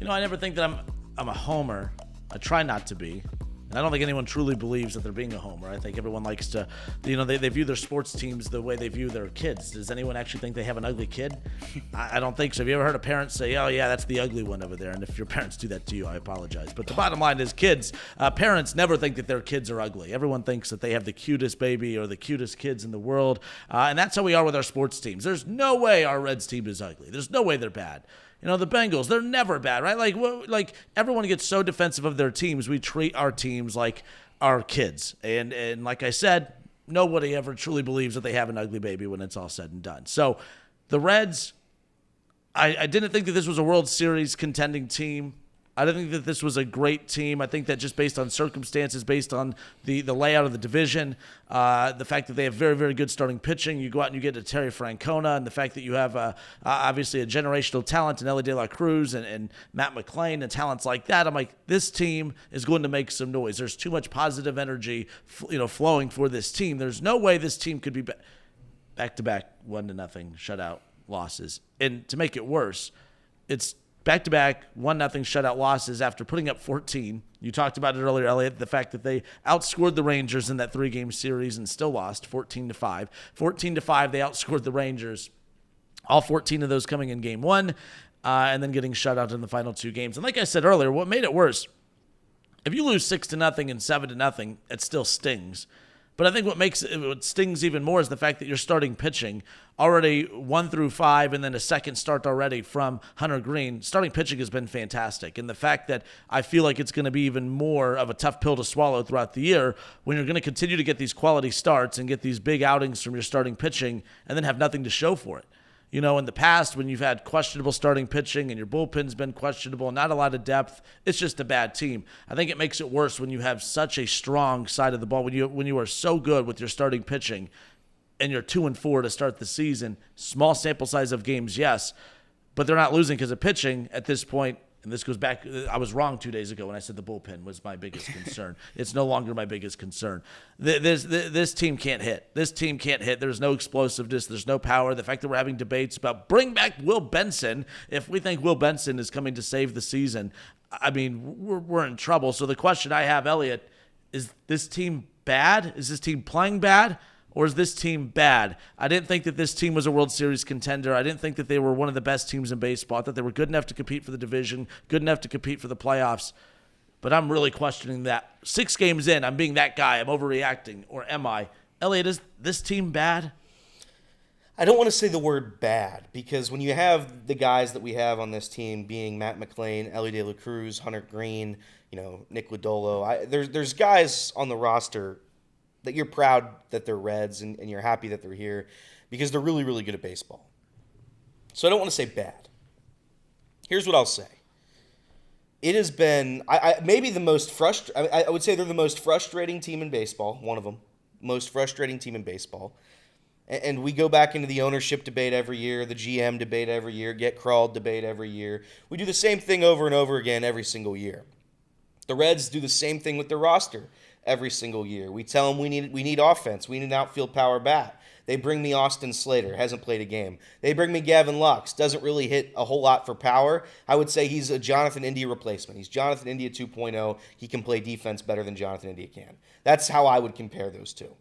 I never think that I'm a homer. I try not to be. And I don't think anyone truly believes that they're being a homer. I think everyone likes to, they view their sports teams the way they view their kids. Does anyone actually think they have an ugly kid? I don't think so. Have you ever heard a parent say, oh, yeah, that's the ugly one over there? And if your parents do that to you, I apologize. But the bottom line is parents never think that their kids are ugly. Everyone thinks that they have the cutest baby or the cutest kids in the world. And that's how we are with our sports teams. There's no way our Reds team is ugly. There's no way they're bad. The Bengals, they're never bad, right? Like everyone gets so defensive of their teams. We treat our teams like our kids. And like I said, nobody ever truly believes that they have an ugly baby when it's all said and done. So the Reds, I didn't think that this was a World Series contending team. I don't think that this was a great team. I think that just based on circumstances, based on the layout of the division, the fact that they have very, very good starting pitching, you go out and you get a Terry Francona, and the fact that you have obviously a generational talent in Elly De La Cruz and Matt McClain and talents like that, I'm like, this team is going to make some noise. There's too much positive energy flowing for this team. There's no way this team could be back-to-back 1-0 shutout losses. And to make it worse, it's back-to-back 1-0 shutout losses after putting up 14. You talked about it earlier, Elliot, the fact that they outscored the Rangers in that 3-game series and still lost 14-5. 14-5, they outscored the Rangers. All 14 of those coming in game 1 and then getting shut out in the final 2 games. And like I said earlier, what made it worse, if you lose 6-0 and 7-0, it still stings. But I think what stings even more is the fact that you're starting pitching already 1-5 and then a second start already from Hunter Greene. Starting pitching has been fantastic. And the fact that I feel like it's going to be even more of a tough pill to swallow throughout the year when you're going to continue to get these quality starts and get these big outings from your starting pitching and then have nothing to show for it. In the past, when you've had questionable starting pitching and your bullpen's been questionable, not a lot of depth, it's just a bad team. I think it makes it worse when you have such a strong side of the ball, when you are so good with your starting pitching and you're 2-4 to start the season. Small sample size of games, yes, but they're not losing because of pitching at this point. And this goes back, I was wrong 2 days ago when I said the bullpen was my biggest concern. It's no longer my biggest concern. This team can't hit. This team can't hit. There's no explosiveness. There's no power. The fact that we're having debates about bring back Will Benson, if we think Will Benson is coming to save the season, I mean, we're in trouble. So the question I have, Elliot, is this team bad? Is this team playing bad? Or is this team bad? I didn't think that this team was a World Series contender. I didn't think that they were one of the best teams in baseball. I thought they were good enough to compete for the division, good enough to compete for the playoffs. But I'm really questioning that. 6 games in, I'm being that guy. I'm overreacting. Or am I? Elliot, is this team bad? I don't want to say the word bad because when you have the guys that we have on this team being Matt McClain, Elly De La Cruz, Hunter Greene, Nick Lodolo, there's guys on the roster that you're proud that they're Reds and you're happy that they're here because they're really, really good at baseball. So I don't want to say bad. Here's what I'll say. It has been maybe the most frustrating. I would say they're the most frustrating team in baseball, one of them, most frustrating team in baseball. And we go back into the ownership debate every year, the GM debate every year, get crawled debate every year. We do the same thing over and over again every single year. The Reds do the same thing with their roster every single year. We tell them we need offense. We need an outfield power bat. They bring me Austin Slater, hasn't played a game. They bring me Gavin Lux, doesn't really hit a whole lot for power. I would say he's a Jonathan India replacement. He's Jonathan India 2.0. He can play defense better than Jonathan India can. That's how I would compare those two.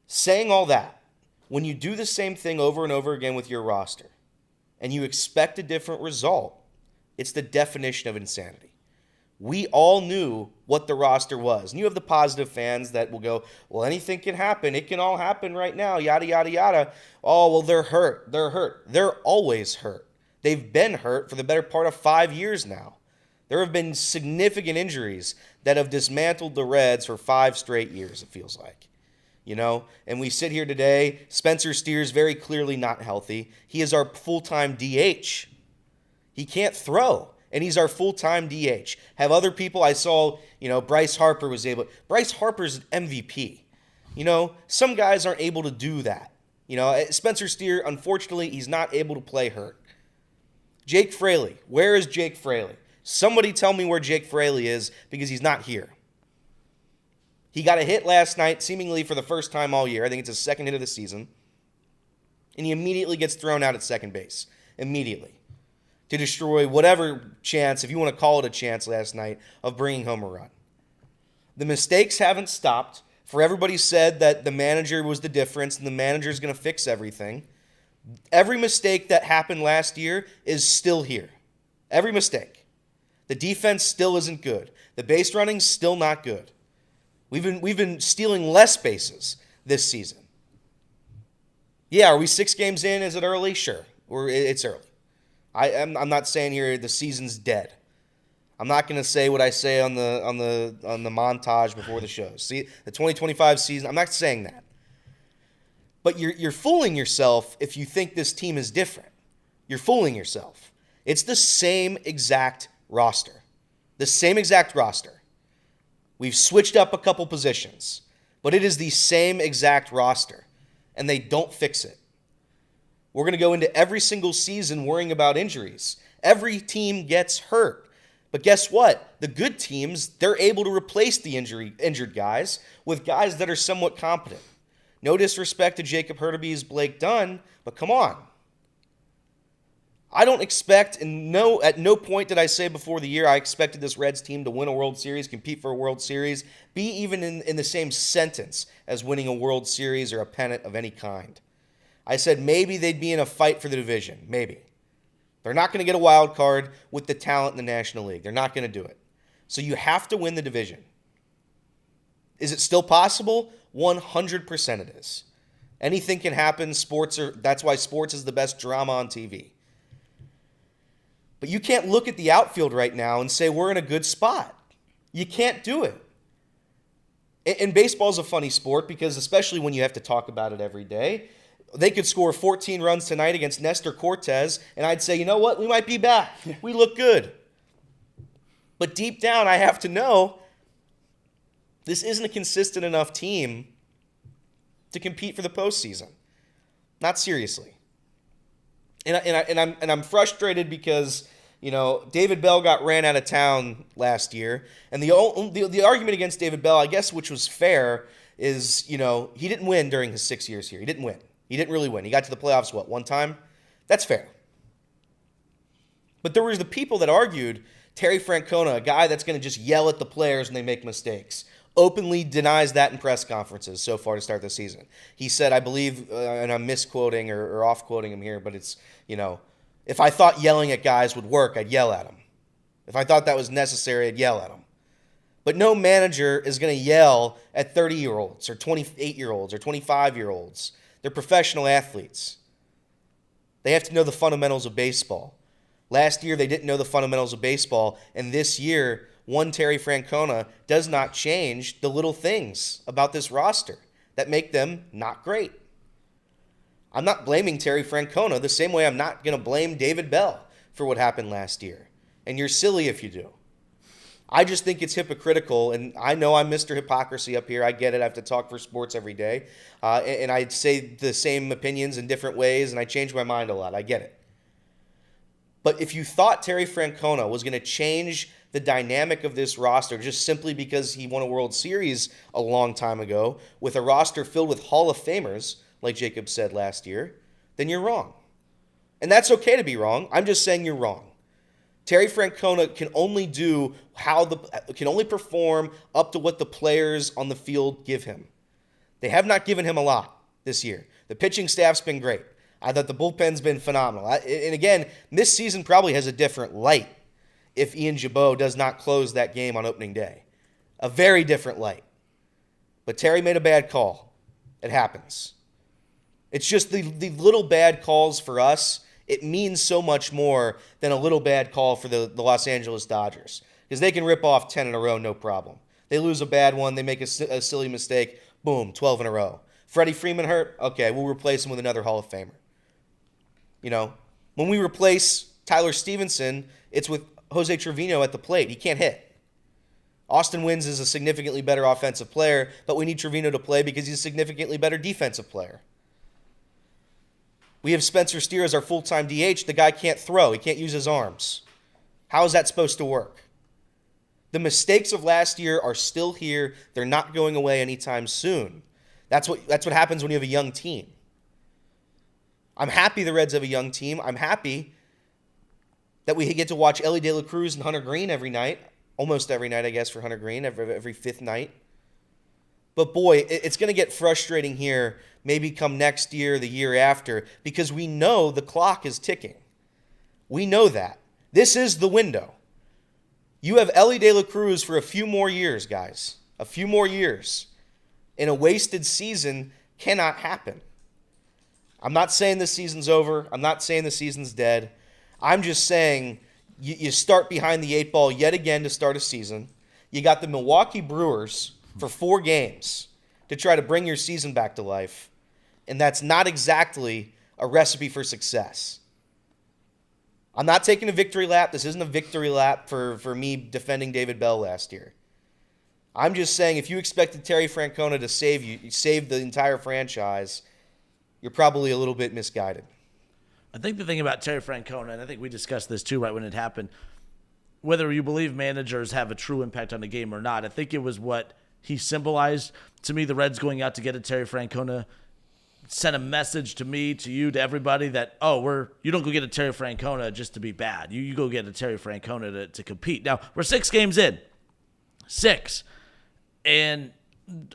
Saying all that, when you do the same thing over and over again with your roster and you expect a different result, it's the definition of insanity. We all knew what the roster was. And you have the positive fans that will go, well, anything can happen. It can all happen right now, yada, yada, yada. Oh, well, they're hurt. They're hurt. They're always hurt. They've been hurt for the better part of 5 years now. There have been significant injuries that have dismantled the Reds for 5 straight years, it feels like. And we sit here today, Spencer Spiers very clearly not healthy. He is our full-time DH. He can't throw. And he's our full-time DH. Have other people, I saw, Bryce Harper was able. Bryce Harper's an MVP. Some guys aren't able to do that. Spencer Steer, unfortunately, he's not able to play hurt. Jake Fraley, where is Jake Fraley? Somebody tell me where Jake Fraley is because he's not here. He got a hit last night, seemingly for the first time all year. I think it's his second hit of the season. And he immediately gets thrown out at second base. Immediately. to destroy whatever chance, if you want to call it a chance last night, of bringing home a run. The mistakes haven't stopped. For everybody said that the manager was the difference and the manager is going to fix everything. Every mistake that happened last year is still here. Every mistake. The defense still isn't good. The base running's still not good. We've been stealing less bases this season. Yeah, are we 6 games in? Is it early? Sure. It's early. I'm not saying here the season's dead. I'm not going to say what I say on the montage before the show. See, the 2025 season, I'm not saying that. But you're fooling yourself if you think this team is different. You're fooling yourself. It's the same exact roster. The same exact roster. We've switched up a couple positions, but it is the same exact roster, and they don't fix it. We're going to go into every single season worrying about injuries. Every team gets hurt. But guess what? The good teams, they're able to replace the injured guys with guys that are somewhat competent. No disrespect to Jacob Hurtaby's Blake Dunn, but come on. I don't expect, and at no point did I say before the year I expected this Reds team to win a World Series, compete for a World Series, be even in the same sentence as winning a World Series or a pennant of any kind. I said maybe they'd be in a fight for the division, maybe. They're not going to get a wild card with the talent in the National League. They're not going to do it. So you have to win the division. Is it still possible? 100% it is. Anything can happen. That's why sports is the best drama on TV. But you can't look at the outfield right now and say we're in a good spot. You can't do it. And baseball's a funny sport because especially when you have to talk about it every day, they could score 14 runs tonight against Nestor Cortes, and I'd say, you know what? We might be back. We look good. But deep down, I have to know this isn't a consistent enough team to compete for the postseason. Not seriously. And I'm frustrated because, David Bell got ran out of town last year, and the argument against David Bell, I guess, which was fair, is, he didn't win during his 6 years here. He didn't win. He didn't really win. He got to the playoffs, one time? That's fair. But there was the people that argued Terry Francona, a guy that's going to just yell at the players when they make mistakes, openly denies that in press conferences so far to start the season. He said, I believe, and I'm misquoting or off-quoting him here, but it's, if I thought yelling at guys would work, I'd yell at them. If I thought that was necessary, I'd yell at them. But no manager is going to yell at 30-year-olds or 28-year-olds or 25-year-olds. They're professional athletes. They have to know the fundamentals of baseball. Last year, they didn't know the fundamentals of baseball, and this year, one Terry Francona does not change the little things about this roster that make them not great. I'm not blaming Terry Francona the same way I'm not going to blame David Bell for what happened last year, and you're silly if you do. I just think it's hypocritical, and I know I'm Mr. Hypocrisy up here. I get it. I have to talk for sports every day, and I say the same opinions in different ways, and I change my mind a lot. I get it. But if you thought Terry Francona was going to change the dynamic of this roster just simply because he won a World Series a long time ago with a roster filled with Hall of Famers, like Jacob said last year, then you're wrong. And that's okay to be wrong. I'm just saying you're wrong. Terry Francona can only can only perform up to what the players on the field give him. They have not given him a lot this year. The pitching staff's been great. I thought the bullpen's been phenomenal. And again, this season probably has a different light if Ian Jabot does not close that game on opening day. A very different light. But Terry made a bad call. It happens. It's just the little bad calls for us. It means so much more than a little bad call for the Los Angeles Dodgers. Because they can rip off 10 in a row, no problem. They lose a bad one, they make a silly mistake, boom, 12 in a row. Freddie Freeman hurt? Okay, we'll replace him with another Hall of Famer. When we replace Tyler Stevenson, it's with Jose Trevino at the plate. He can't hit. Austin Wynns is a significantly better offensive player, but we need Trevino to play because he's a significantly better defensive player. We have Spencer Steer as our full-time DH. The guy can't throw. He can't use his arms. How is that supposed to work? The mistakes of last year are still here. They're not going away anytime soon. That's what happens when you have a young team. I'm happy the Reds have a young team. I'm happy that we get to watch Elly De La Cruz and Hunter Greene every night. Almost every night, I guess, for Hunter Greene, every fifth night. But boy, it's going to get frustrating here, maybe come next year, the year after, because we know the clock is ticking. We know that. This is the window. You have Elly De La Cruz for a few more years, guys. A few more years. And a wasted season cannot happen. I'm not saying the season's over. I'm not saying the season's dead. I'm just saying you start behind the 8 ball yet again to start a season. You got the Milwaukee Brewers for 4 games to try to bring your season back to life. And that's not exactly a recipe for success. I'm not taking a victory lap. This isn't a victory lap for me defending David Bell last year. I'm just saying if you expected Terry Francona to save the entire franchise, you're probably a little bit misguided. I think the thing about Terry Francona, and I think we discussed this too right when it happened, whether you believe managers have a true impact on the game or not, I think it was what he symbolized. To me, the Reds going out to get a Terry Francona sent a message to me, to you, to everybody that, you don't go get a Terry Francona just to be bad. You go get a Terry Francona to compete. Now, we're 6 games in. 6. And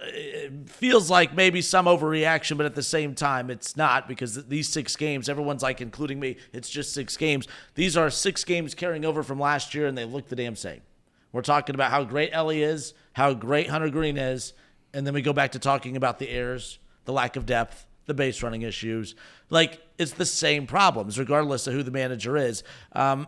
it feels like maybe some overreaction, but at the same time, it's not, because these 6 games, everyone's like, including me, it's just 6 games. These are 6 games carrying over from last year, and they look the damn same. We're talking about how great Elly is, how great Hunter Greene is, and then we go back to talking about the errors, the lack of depth, the base running issues. Like, it's the same problems, regardless of who the manager is. To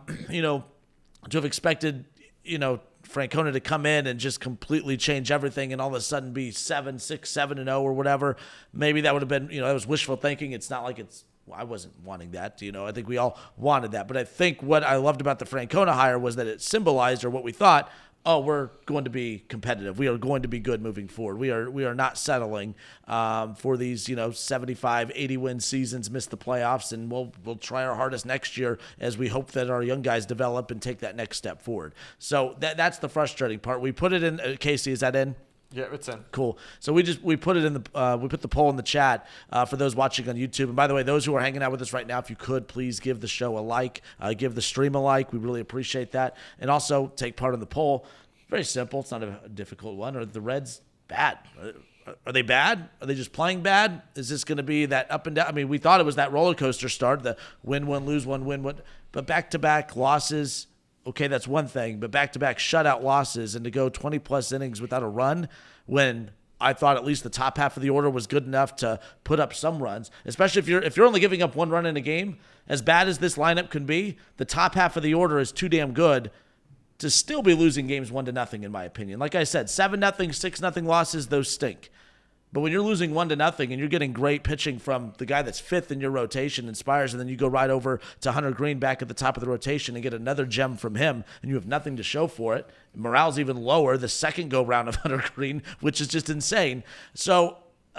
have expected, Francona to come in and just completely change everything and all of a sudden be 7-6-7-0 or whatever, maybe that would have been, that was wishful thinking. It's not like I wasn't wanting that. I think we all wanted that. But I think what I loved about the Francona hire was that it symbolized, or what we thought, we're going to be competitive. We are going to be good moving forward. We are not settling for these 75, 80 win seasons, miss the playoffs, and we'll try our hardest next year as we hope that our young guys develop and take that next step forward. So that's the frustrating part. We put it in. Casey, is that in? Yeah, it's in. Cool. So we put it in we put the poll in the chat for those watching on YouTube. And by the way, those who are hanging out with us right now, if you could please give the show a like, give the stream a like. We really appreciate that. And also take part in the poll. Very simple. It's not a difficult one. Are the Reds bad? Are they bad? Are they just playing bad? Is this going to be that up and down? I mean, we thought it was that roller coaster start, the win one, lose one, win one, but back-to-back losses. Okay, that's one thing, but back-to-back shutout losses, and to go 20-plus innings without a run when I thought at least the top half of the order was good enough to put up some runs, especially if you're only giving up 1 run in a game, as bad as this lineup can be, the top half of the order is too damn good to still be losing games 1-0, in my opinion. Like I said, 7-0, 6-0 losses, those stink. But when you're losing 1-0 and you're getting great pitching from the guy that's 5th in your rotation in Spiers, and then you go right over to Hunter Greene back at the top of the rotation and get another gem from him, and you have nothing to show for it. Morale's even lower the second go-round of Hunter Greene, which is just insane. So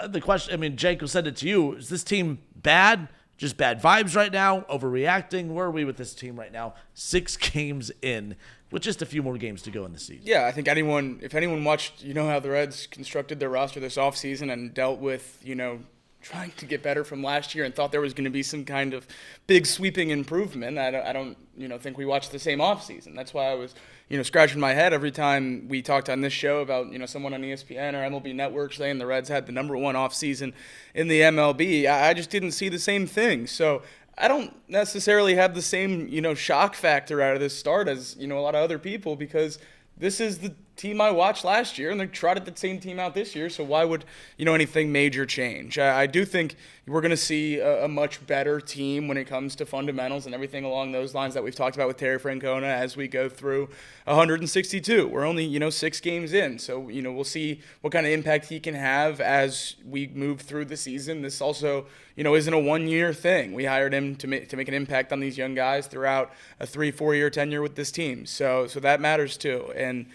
the question, Jake said it to you, is this team bad? Just bad vibes right now? Overreacting? Where are we with this team right now? 6 games in, with just a few more games to go in the season. Yeah, I think if anyone watched, how the Reds constructed their roster this offseason and dealt with, trying to get better from last year and thought there was going to be some kind of big sweeping improvement. I don't think we watched the same offseason. That's why I was, scratching my head every time we talked on this show about, someone on ESPN or MLB Network saying the Reds had the number 1 offseason in the MLB. I just didn't see the same thing. So I don't necessarily have the same, shock factor out of this start as, a lot of other people, because this is the team I watched last year, and they trotted the same team out this year, so why would, anything major change? I do think we're going to see a much better team when it comes to fundamentals and everything along those lines that we've talked about with Terry Francona as we go through 162. We're only, 6 games in, so, we'll see what kind of impact he can have as we move through the season. This also, isn't a 1-year thing. We hired him to make an impact on these young guys throughout a 3-4 year tenure with this team, so that matters too. And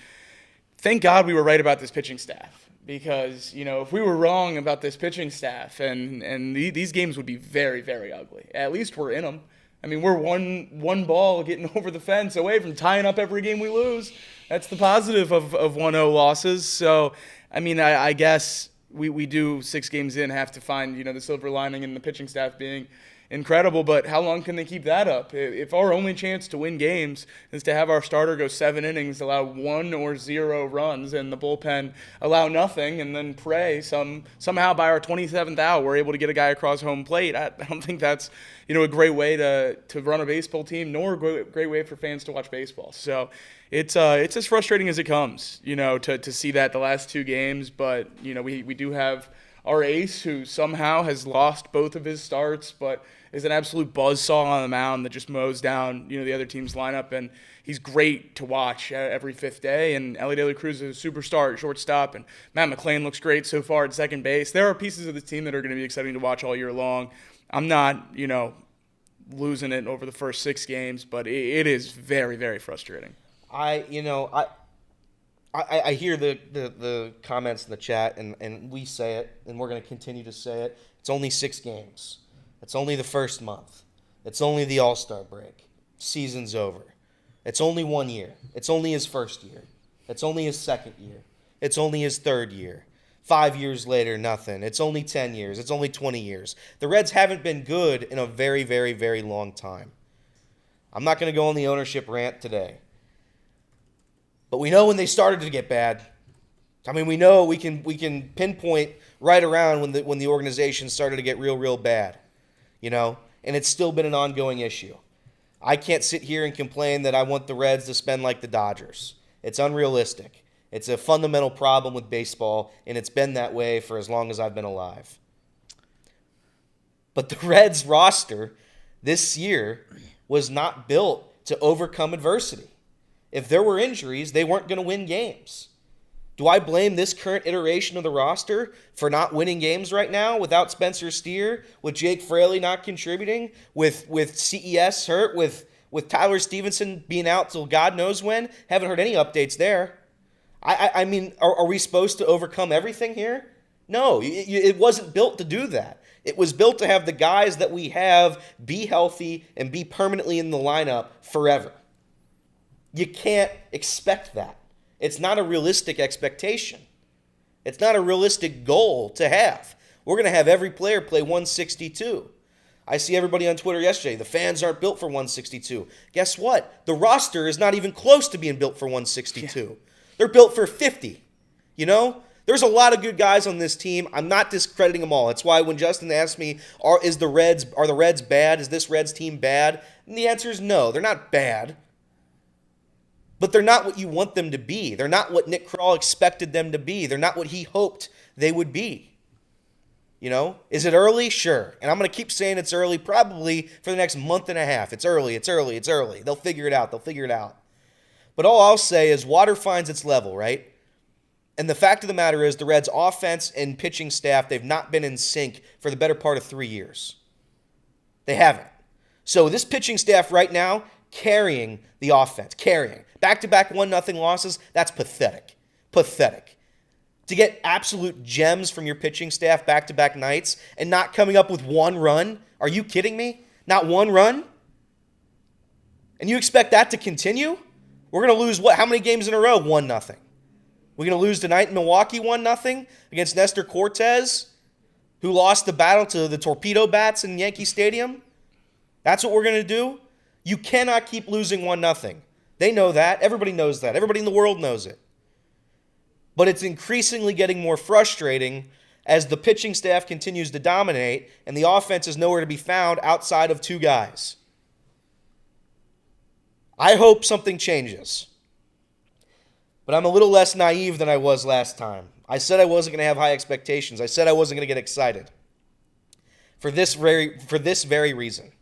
thank God we were right about this pitching staff, because, if we were wrong about this pitching staff, and these games would be very, very ugly. At least we're in them. We're one ball getting over the fence away from tying up every game we lose. That's the positive of 1-0 losses. So, I guess we do 6 games in have to find, the silver lining in the pitching staff being incredible, but how long can they keep that up? If our only chance to win games is to have our starter go 7 innings, allow 1 or 0 runs, and the bullpen allow nothing, and then pray somehow by our 27th out we're able to get a guy across home plate, I don't think that's a great way to run a baseball team, nor a great way for fans to watch baseball. So it's as frustrating as it comes, to see that the last 2 games. But we do have our ace, who somehow has lost both of his starts, but is an absolute buzzsaw on the mound that just mows down, the other team's lineup. And he's great to watch every 5th day. And Elly De La Cruz is a superstar at shortstop. And Matt McClain looks great so far at second base. There are pieces of the team that are going to be exciting to watch all year long. I'm not, losing it over the first 6 games, but it is very, very frustrating. I hear the comments in the chat, and we say it, and we're going to continue to say it. It's only 6 games. It's only the first month. It's only the All-Star break. Season's over. It's only 1 year. It's only his first year. It's only his second year. It's only his third year. 5 years later, nothing. It's only 10 years. It's only 20 years. The Reds haven't been good in a very, very, very long time. I'm not going to go on the ownership rant today. But we know when they started to get bad. I mean, we know we can pinpoint right around when the organization started to get real bad, and it's still been an ongoing issue. I can't sit here and complain that I want the Reds to spend like the Dodgers. It's unrealistic. It's a fundamental problem with baseball, and it's been that way for as long as I've been alive. But the Reds roster this year was not built to overcome adversity. If there were injuries, they weren't going to win games. Do I blame this current iteration of the roster for not winning games right now without Spencer Steer, with Jake Fraley not contributing, with CES hurt, with Tyler Stevenson being out till God knows when? Haven't heard any updates there. I mean, are we supposed to overcome everything here? No, it wasn't built to do that. It was built to have the guys that we have be healthy and be permanently in the lineup forever. You can't expect that. It's not a realistic expectation. It's not a realistic goal to have. We're going to have every player play 162. I see everybody on Twitter yesterday, the fans aren't built for 162. Guess what? The roster is not even close to being built for 162. Yeah. They're built for 50. There's a lot of good guys on this team. I'm not discrediting them all. That's why when Justin asked me, are the Reds bad? Is this Reds team bad? And the answer is no. They're not bad. But they're not what you want them to be. They're not what Nick Krall expected them to be. They're not what he hoped they would be. Is it early? Sure. And I'm going to keep saying it's early probably for the next month and a half. It's early. They'll figure it out. But all I'll say is water finds its level, right? And the fact of the matter is the Reds' offense and pitching staff, they've not been in sync for the better part of 3 years. They haven't. So this pitching staff right now, carrying the offense, back-to-back 1-0 losses, that's pathetic. To get absolute gems from your pitching staff back-to-back nights and not coming up with 1 run, are you kidding me? Not 1 run? And you expect that to continue? We're going to lose how many games in a row? 1-0. We're going to lose tonight in Milwaukee 1-0 against Nestor Cortes, who lost the battle to the torpedo bats in Yankee Stadium? That's what we're going to do? You cannot keep losing 1-0. They know that. Everybody knows that. Everybody in the world knows it. But it's increasingly getting more frustrating as the pitching staff continues to dominate and the offense is nowhere to be found outside of 2 guys. I hope something changes. But I'm a little less naive than I was last time. I said I wasn't going to have high expectations. I said I wasn't going to get excited. For this very reason.